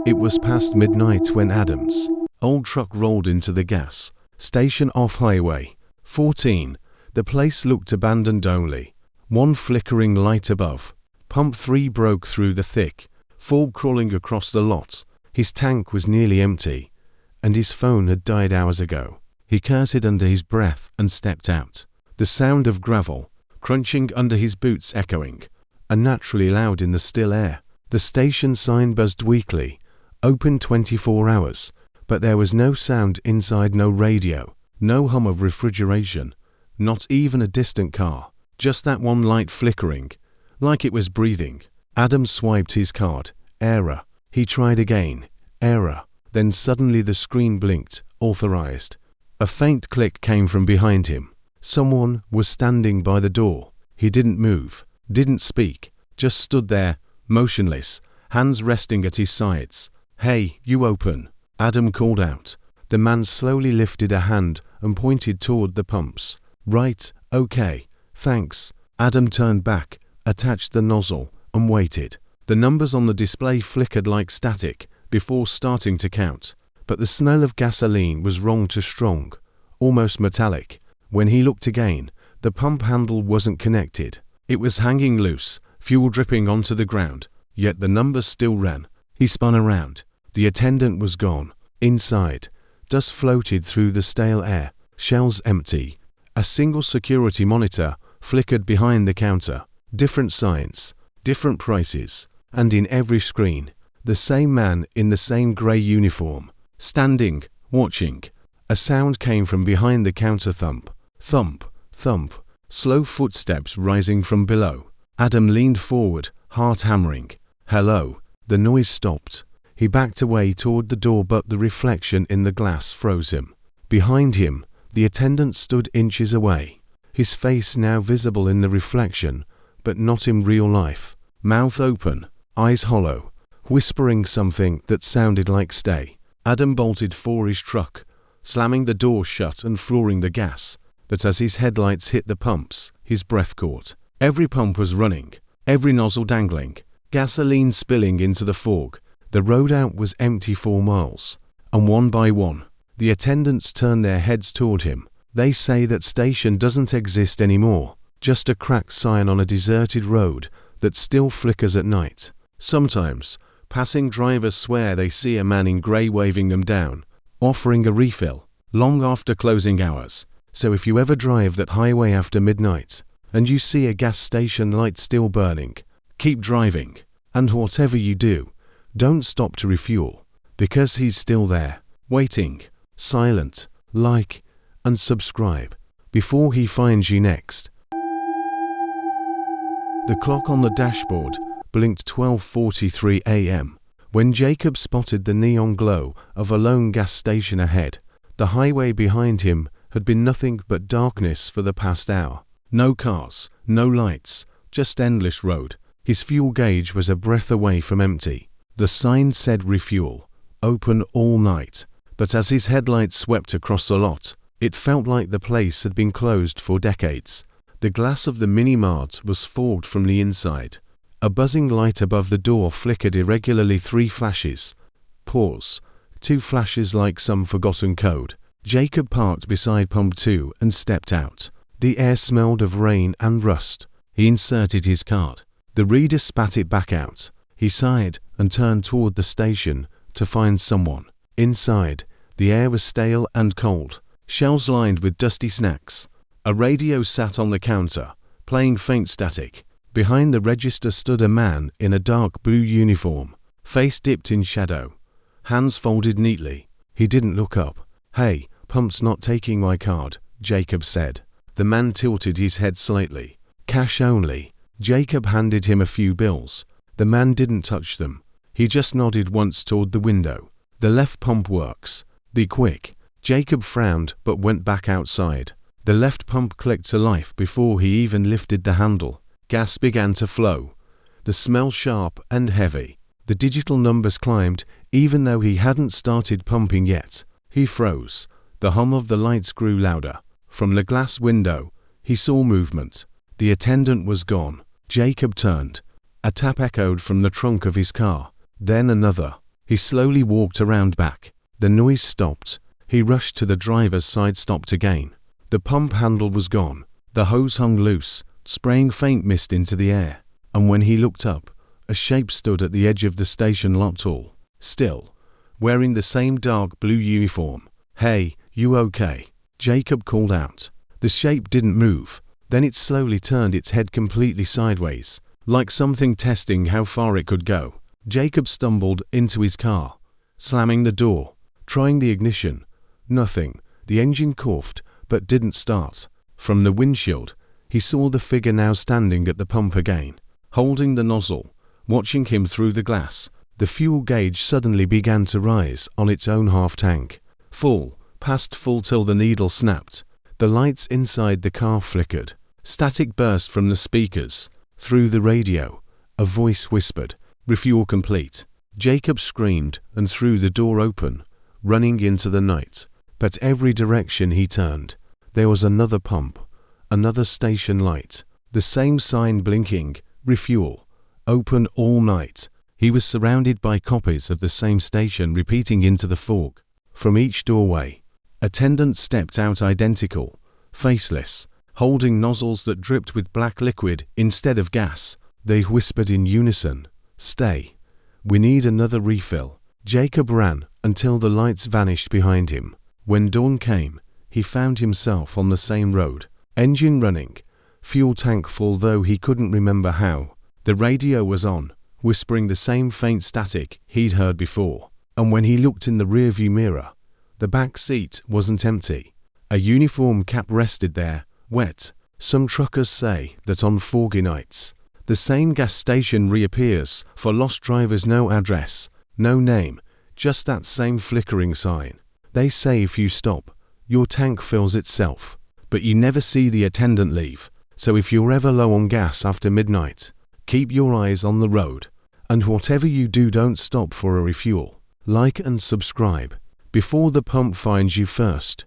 It was past midnight when Adam's old truck rolled into the gas station off Highway 14. The place looked abandoned, only one flickering light above. Pump 3 broke through the thick fog crawling across the lot. His tank was nearly empty, and his phone had died hours ago. He cursed under his breath and stepped out. The sound of gravel crunching under his boots echoing unnaturally loud in the still air. The station sign buzzed weakly, open 24 hours, but there was no sound inside, no radio, no hum of refrigeration, not even a distant car, just that one light flickering, like it was breathing. Adam swiped his card. Error. He tried again. Error. Then suddenly the screen blinked. Authorized. A faint click came from behind him. Someone was standing by the door. He didn't move, didn't speak, just stood there, motionless, hands resting at his sides. "Hey, you open," Adam called out. The man slowly lifted a hand and pointed toward the pumps. "Right, okay, thanks." Adam turned back, attached the nozzle, and waited. The numbers on the display flickered like static before starting to count, but the smell of gasoline was wrong to strong, almost metallic. When he looked again, the pump handle wasn't connected. It was hanging loose, fuel dripping onto the ground, yet the numbers still ran. He spun around. The attendant was gone. Inside, dust floated through the stale air, shelves empty. A single security monitor flickered behind the counter. Different signs, different prices, and in every screen, the same man in the same grey uniform, standing, watching. A sound came from behind the counter. Thump, thump, thump, slow footsteps rising from below. Adam leaned forward, heart hammering. "Hello." The noise stopped. He backed away toward the door, but the reflection in the glass froze him. Behind him, the attendant stood inches away, his face now visible in the reflection, but not in real life. Mouth open, eyes hollow, whispering something that sounded like "stay." Adam bolted for his truck, slamming the door shut and flooring the gas. But as his headlights hit the pumps, his breath caught. Every pump was running, every nozzle dangling, gasoline spilling into the fog. The road out was empty for miles, and one by one, the attendants turned their heads toward him. They say that station doesn't exist anymore, just a cracked sign on a deserted road that still flickers at night. Sometimes, passing drivers swear they see a man in grey waving them down, offering a refill, long after closing hours. So if you ever drive that highway after midnight, and you see a gas station light still burning, keep driving, and whatever you do, don't stop to refuel, because he's still there, waiting, silent. Like and subscribe before he finds you next. The clock on the dashboard blinked 12:43 a.m. when Jacob spotted the neon glow of a lone gas station ahead. The highway behind him had been nothing but darkness for the past hour. No cars, no lights, just endless road. His fuel gauge was a breath away from empty. The sign said "Refuel, open all night," but as his headlights swept across the lot, it felt like the place had been closed for decades. The glass of the mini-mart was fogged from the inside. A buzzing light above the door flickered irregularly. 3 flashes. Pause. 2 flashes like some forgotten code. Jacob parked beside pump 2 and stepped out. The air smelled of rain and rust. He inserted his card. The reader spat it back out. He sighed and turned toward the station to find someone. Inside, the air was stale and cold. Shelves lined with dusty snacks. A radio sat on the counter, playing faint static. Behind the register stood a man in a dark blue uniform, face dipped in shadow, hands folded neatly. He didn't look up. "Hey, pump's not taking my card," Jacob said. The man tilted his head slightly. "Cash only." Jacob handed him a few bills. The man didn't touch them. He just nodded once toward the window. "The left pump works. Be quick." Jacob frowned but went back outside. The left pump clicked to life before he even lifted the handle. Gas began to flow. The smell sharp and heavy. The digital numbers climbed even though he hadn't started pumping yet. He froze. The hum of the lights grew louder. From the glass window, he saw movement. The attendant was gone. Jacob turned. A tap echoed from the trunk of his car. Then another. He slowly walked around back. The noise stopped. He rushed to the driver's side, stopped again. The pump handle was gone. The hose hung loose, spraying faint mist into the air. And when he looked up, a shape stood at the edge of the station lot, tall, still, wearing the same dark blue uniform. "Hey, you okay?" Jacob called out. The shape didn't move. Then it slowly turned its head completely sideways, like something testing how far it could go. Jacob stumbled into his car, slamming the door, trying the ignition. Nothing. The engine coughed, but didn't start. From the windshield, he saw the figure now standing at the pump again, holding the nozzle, watching him through the glass. The fuel gauge suddenly began to rise on its own half tank. Full, past full till the needle snapped. The lights inside the car flickered. Static burst from the speakers. Through the radio, a voice whispered, "Refuel complete." Jacob screamed and threw the door open, running into the night. But every direction he turned, there was another pump, another station light, the same sign blinking, "Refuel, open all night." He was surrounded by copies of the same station repeating into the fog. From each doorway, attendants stepped out, identical, faceless, holding nozzles that dripped with black liquid instead of gas. They whispered in unison, "Stay. We need another refill." Jacob ran until the lights vanished behind him. When dawn came, he found himself on the same road, engine running, fuel tank full, though he couldn't remember how. The radio was on, whispering the same faint static he'd heard before. And when he looked in the rearview mirror, the back seat wasn't empty. A uniform cap rested there, wet. Some truckers say that on foggy nights, the same gas station reappears for lost drivers. No address, no name, just that same flickering sign. They say if you stop, your tank fills itself, but you never see the attendant leave. So if you're ever low on gas after midnight, keep your eyes on the road. And whatever you do, don't stop for a refuel. Like and subscribe before the pump finds you first.